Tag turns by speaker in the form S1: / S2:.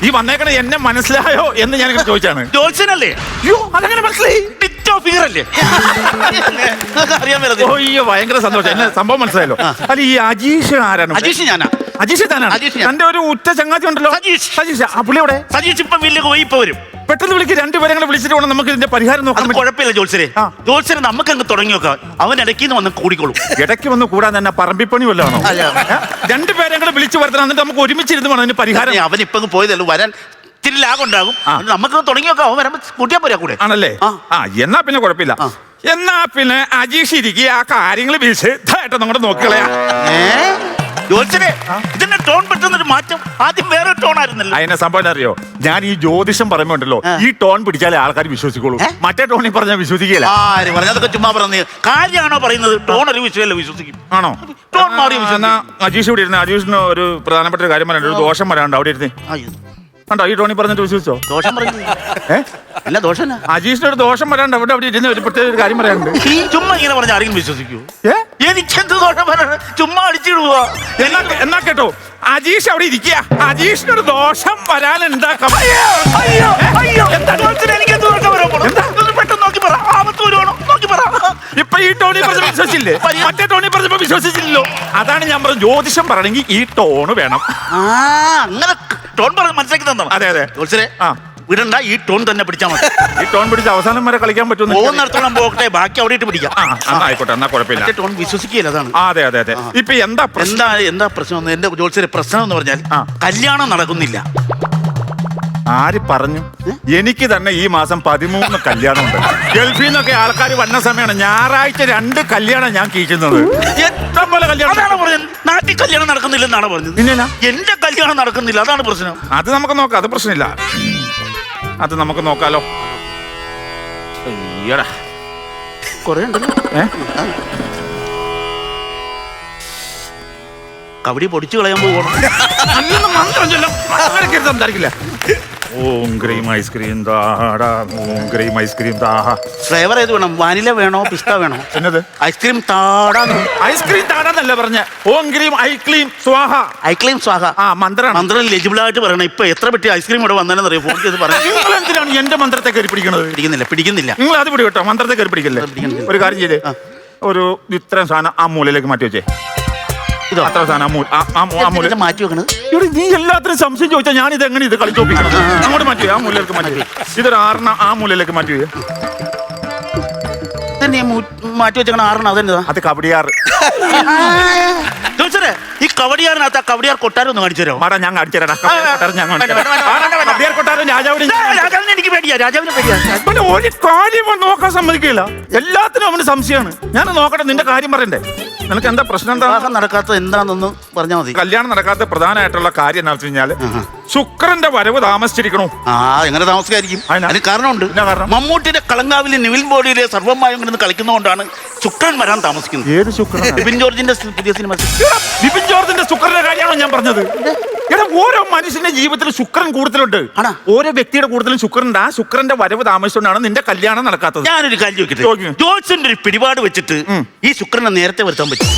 S1: ഈ വന്നേക്കണ എന്നെ മനസ്സിലായോ എന്ന് ഞാൻ ചോദിച്ചാണ്.
S2: ജോത്സ്യനല്ലേ?
S1: അയ്യോ അതെങ്ങനെ മനസ്സിലായി?
S2: ഫിഗറല്ലേ? അറിയാൻ മേലത്.
S1: അയ്യോ ഭയങ്കര സന്തോഷം, എന്നെ സംഭവം മനസ്സിലായല്ലോ. അല്ല ഈ അജീഷ് ആരാണ്?
S2: അജീഷ് ഞാനാ.
S1: അജീഷ് താനാണ്? തന്റെ ഒരു ഉറ്റ ചങ്ങാതി ഉണ്ടല്ലോ സജീഷ്. ആ പുള്ളി എവിടെ?
S2: സജീഷ് ഇപ്പൊ വീട്ടിലേക്ക് പോയി ഇപ്പൊ വരും.
S1: പെട്ടെന്ന് വിളിക്ക്, രണ്ടുപേരെ വിളിച്ചിട്ട് വേണം നമുക്ക് ഇതിന്റെ പരിഹാരം നോക്കാൻ.
S2: കുഴപ്പമില്ല ജോത്സരെ, ജോത്സരെ നമുക്ക് അങ്ങ് തുടങ്ങി നോക്കാം. അവൻ ഇടയ്ക്ക് വന്ന് കൂടിക്കോളും.
S1: ഇടയ്ക്ക് വന്ന് കൂടാൻ തന്നെ പറമ്പിപ്പണി വല്ലതാണോ? രണ്ടുപേരെ വിളിച്ചു വരുത്തണം, എന്നിട്ട് നമുക്ക് ഒരുമിച്ചിരുന്ന് വേണം അതിന് പരിഹാരം.
S2: അവൻ ഇപ്പൊ പോയതല്ലോ, വരാൻ ഇത്തിരി ലാഗ് ഉണ്ടാകും. നമുക്ക് തുടങ്ങി നോക്കാം. അവൻ വരുമ്പോ കൂട്ടിയാ പോരാ കൂടെ
S1: ആണല്ലേ? എന്നാ പിന്നെ കുഴപ്പമില്ല. എന്നാ പിന്നെ അജീഷ് ഇരിക്കുക, ആ കാര്യങ്ങൾ വിശദമായിട്ട് നമ്മുടെ നോക്കിക്കളയാ.
S2: ജോത്സരെ ഇതിന്റെ ടോൺ പെട്ടെന്നൊരു മാറ്റം. ആദ്യം വേറെ ടോൺ ആയിരുന്നല്ലോ.
S1: അതിനെ സംഭവം അറിയോ? ഞാൻ ഈ ജ്യോതിഷം പറയുമ്പോണ്ടല്ലോ, ഈ ടോൺ പിടിച്ചാലേ ആൾക്കാർ വിശ്വസിക്കുള്ളൂ. മറ്റേ ടോണിൽ പറഞ്ഞാൽ വിശ്വസിക്കില്ല.
S2: ആര് പറഞ്ഞതൊക്കെ ചുമ്മാ പറഞ്ഞു. കാര്യമാണോ പറയുന്നത്? ടോൺ ഒരു വിഷയമല്ല, വിശ്വസിക്കും.
S1: ആണോ?
S2: ടോൺ മാറി.
S1: എന്നാ അജീഷ് ഇവിടെ ഇരുന്ന്, അജീഷിന് ഒരു പ്രധാനപ്പെട്ട ഒരു കാര്യം പറയാനുണ്ട്. ഒരു ദോഷം വരാണ്ട് അവിടെ ഇരുന്ന് കണ്ടോ? ഈ ടോണി പറഞ്ഞിട്ട് വിശ്വസിച്ചോ?
S2: ദോഷം പറഞ്ഞു. അല്ല ദോഷം.
S1: അജീഷിന് ഒരു ദോഷം വരാണ്ട് അവിടെ ഇരുന്ന് ഒരു പ്രത്യേക ഒരു കാര്യം പറയാനുണ്ട്.
S2: ചുമ്മാ ഇങ്ങനെ പറഞ്ഞ ആരെങ്കിലും വിശ്വസിക്കൂ? എനിക്കെന്ത് ദോഷം പറയാൻ? ചുമ്മാ അടിച്ചിടുക.
S1: എന്നാ കേട്ടോ, അജീഷ് അവിടെ ഇരിക്കുക, അജീഷിനൊരു ദോഷം വരാൻ എന്താ?
S2: പെട്ടെന്ന് നോക്കി പറ. ആപത്ത് വരുവാണോ നോക്കി പറ.
S1: ഇപ്പൊ ഈ ടോണി പറഞ്ഞ വിശ്വസിച്ചില്ലേ? മറ്റേ ടോണി പറഞ്ഞപ്പോ വിശ്വസിച്ചില്ലല്ലോ. അതാണ് ഞാൻ പറഞ്ഞത്, ജ്യോതിഷം പറയണമെങ്കിൽ ഈ ടോണ് വേണം.
S2: അങ്ങനെ ടോൺ പറഞ്ഞ് മനസ്സിലാക്കി തന്നോ?
S1: അതെ അതെ.
S2: വിടണ്ട, ഈ ടോൺ തന്നെ പിടിച്ചാൽ മതി.
S1: ഈ ടോൺ പിടിച്ച് അവസാനം വരെ കളിക്കാൻ പറ്റും.
S2: പോകുന്നിടത്തോളം പോകട്ടെ, ബാക്കി അവിടെ ഇട്ട് പിടിക്കാം.
S1: ആയിക്കോട്ടെ, എന്നാ കുഴപ്പമില്ല.
S2: ടോൺ വിശ്വസിക്കില്ല, അതാണ്.
S1: അതെ അതെ അതെ. ഇപ്പൊ എന്താ
S2: പ്രശ്നം? എന്റെ ജോത്സ്യരെ പ്രശ്നം എന്ന് പറഞ്ഞാൽ കല്യാണം നടക്കുന്നില്ല.
S1: ആര് പറഞ്ഞു? എനിക്ക് തന്നെ ഈ മാസം 13 കല്യാണമുണ്ട്. ഗൾഫിൽ നിന്നൊക്കെ ആൾക്കാർ വന്ന സമയമാണ്. ഞായറാഴ്ച 2 കല്യാണം ഞാൻ കീഴ്ക്കുന്നത്. എത്ര പോലെ കല്യാണം?
S2: നാട്ടിൽ കല്യാണം നടക്കുന്നില്ലെന്നാണ് പറഞ്ഞത്.
S1: പിന്നെ
S2: എന്റെ കല്യാണം നടക്കുന്നില്ല, അതാണ് പ്രശ്നം.
S1: അത് നമുക്ക് നോക്കാം, അത് പ്രശ്നമില്ല. അത് നമുക്ക് നോക്കാലോ.
S2: കൊറേ ഉണ്ടല്ലോ. കബഡി പൊടിച്ചു കളയാൻ പോകണം.
S1: സംസാരിക്കില്ല. ഓം ക്രീം ഐസ്ക്രീം താടാ, ഓം ക്രീം ഐസ്ക്രീം താഹാ.
S2: ഫ്ലേവർ ഏത് വേണം? വാനില വേണോ പിസ്ത വേണോ?
S1: എന്നത്?
S2: ഐസ്ക്രീം താടാ.
S1: ഐസ്ക്രീം താടാന്നല്ല പറഞ്ഞ. ഓം ക്രീം ഐക്ലീം സ്വാഹ.
S2: ഐക്ലീം സ്വാഹ.
S1: മന്ത്രം
S2: ലെജിബിളായിട്ട് പറയണം. ഇപ്പൊ എത്ര പെട്ടി ഐസ്ക്രീം ഇവിടെ വന്നതെന്ന് അറിയാം. ഫോൺ ചെയ്ത് പറഞ്ഞു.
S1: നിങ്ങൾ എന്തിനാണ് എന്റെ മന്ത്രത്തെ കയറി പിടിക്കണത്?
S2: പിടിക്കുന്നില്ല.
S1: നിങ്ങൾ അത് പിടി കേട്ടോ, മന്ത്രത്തെ കയറി പിടിക്കല്ലേ. ഒരു കാര്യം ചെയ്തേ, ഒരു ഇത്രയും സാധനം ആ മൂലയിലേക്ക് മാറ്റി വെച്ചേ. അത്ര സാധനം
S2: മാറ്റി വെക്കണത്.
S1: നീ എല്ലാത്തിനും സംശയം ചോദിച്ചാൽ ഞാൻ ഇത് എങ്ങനെ ഇത് കളിച്ചോപ്പിക്കണം? അങ്ങോട്ട് മാറ്റി, ആ മൂലയിലേക്ക് മാറ്റി. ഇതൊരു 6 ആ മൂലയിലേക്ക് മാറ്റി.
S2: മാറ്റി വെച്ചേക്കണ 6 അതെന്താ?
S1: അത് കബഡിയാറ്.
S2: ഈ കവടിയാറിനകത്ത് ആ കവടിയാർ കൊട്ടാരം ഒന്ന് കാണിച്ചു തരാമോ?
S1: മാടാ, ഞാൻ കാണിച്ചു തരാം. കബഡിയാർ കൊട്ടാരം
S2: രാജാവിനെ എനിക്ക് പേടിയാ. രാജാവിനെ പേടിയാ.
S1: ഒരു കാര്യം നോക്കാൻ സമ്മതിക്കില്ല. എല്ലാത്തിനും അവന് സംശയമാണ്. ഞാൻ നോക്കട്ടെ, നിന്റെ കാര്യം പറയണ്ടേ? നിനക്ക് എന്താ പ്രശ്നം? എന്താ
S2: നടക്കാത്ത എന്താണെന്ന് പറഞ്ഞാൽ മതി.
S1: കല്യാണം നടക്കാത്ത പ്രധാനമായിട്ടുള്ള കാര്യം എന്താ വെച്ച് കഴിഞ്ഞാല് ശുക്രന്റെ വരവ് താമസിച്ചിരിക്കണു.
S2: എങ്ങനെ താമസിക്കായിരിക്കും? അതിന് കാരണമുണ്ട്. മമ്മൂട്ടിയുടെ കളങ്കാവിലെ നിവിൻ ബോഡിയിലെ സർവ്വമായും കളിക്കുന്നതുകൊണ്ടാണ് ശുക്രൻ വരാൻ താമസിക്കുന്നത്.
S1: ഏത് ശുക്രൻ?
S2: ബിപിൻ ജോർജിന്റെ പുതിയ സിനിമ.
S1: ബിപിൻ ജോർജിന്റെ ശുക്രന്റെ കാര്യമാണോ ഞാൻ പറഞ്ഞത്? ഓരോ മനുഷ്യന്റെ ജീവിതത്തിൽ ശുക്രൻ കൂടുതലുണ്ട്. ഓരോ വ്യക്തിയുടെ കൂടുതലും ശുക്രനുണ്ട്. ആ ശുക്രന്റെ വരവ് താമസിച്ചുകൊണ്ടാണ് നിന്റെ കല്യാണം നടക്കാത്തത്.
S2: ഞാനൊരു കാര്യം ചോദിക്കട്ടെ, ജോർജിന്റെ ഒരു പിടിപാട് വെച്ചിട്ട് ഈ ശുക്രനെ നേരത്തെ വരുത്താൻ പറ്റും?